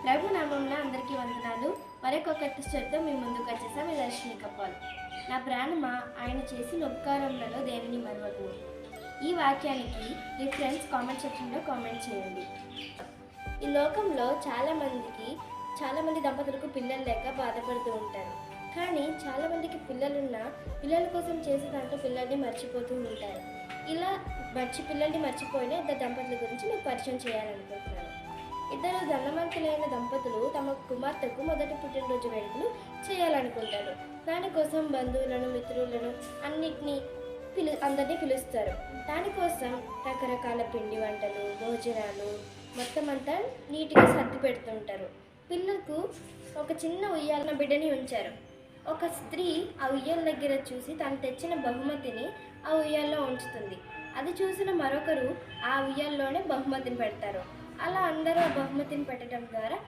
ప్రభు నామంలో అందరికీ వందనాలు. మరొక స్టోరీతో మీ ముందుకు వచ్చేసాం. మీ దర్శిని కప్పాలి. నా ప్రాణమా ఆయన చేసిన ఉపకారములలో దేనిని మరవకు. ఈ వాక్యానికి మీ ఫ్రెండ్స్ కామెంట్ సెక్షన్లో కామెంట్ చేయండి. ఈ లోకంలో చాలామంది దంపతులకు పిల్లలు లేక బాధపడుతూ ఉంటారు. కానీ చాలామందికి పిల్లల కోసం చేసే దాంట్లో పిల్లల్ని మర్చిపోతూ ఉంటారు. ఇలా పిల్లల్ని మర్చిపోయిన ఇద్దరు దంపతుల గురించి మీకు పరిచయం చేయాలనుకుంటున్నాను. ఇద్దరు ధనవంతులైన దంపతులు తమ కుమార్తెకు మొదటి పుట్టినరోజు వేడుకలు చేయాలనుకుంటారు. దానికోసం బంధువులను, మిత్రులను అందరినీ పిలుస్తారు. దానికోసం రకరకాల పిండి వంటలు, భోజనాలు మొత్తం అంతా నీట్గా సర్ది పెడుతుంటారు. పిల్లలకు ఒక చిన్న ఉయ్యాల బిడ్డని ఉంచారు. ఒక స్త్రీ ఆ ఉయ్యాల దగ్గర చూసి తను తెచ్చిన బహుమతిని ఆ ఉయ్యాల్లో ఉంచుతుంది. అది చూసిన మరొకరు ఆ ఉయ్యాల్లోనే బహుమతిని పెడతారు. అలా అందరూ ఆ బహుమతిని పెట్టడం ద్వారా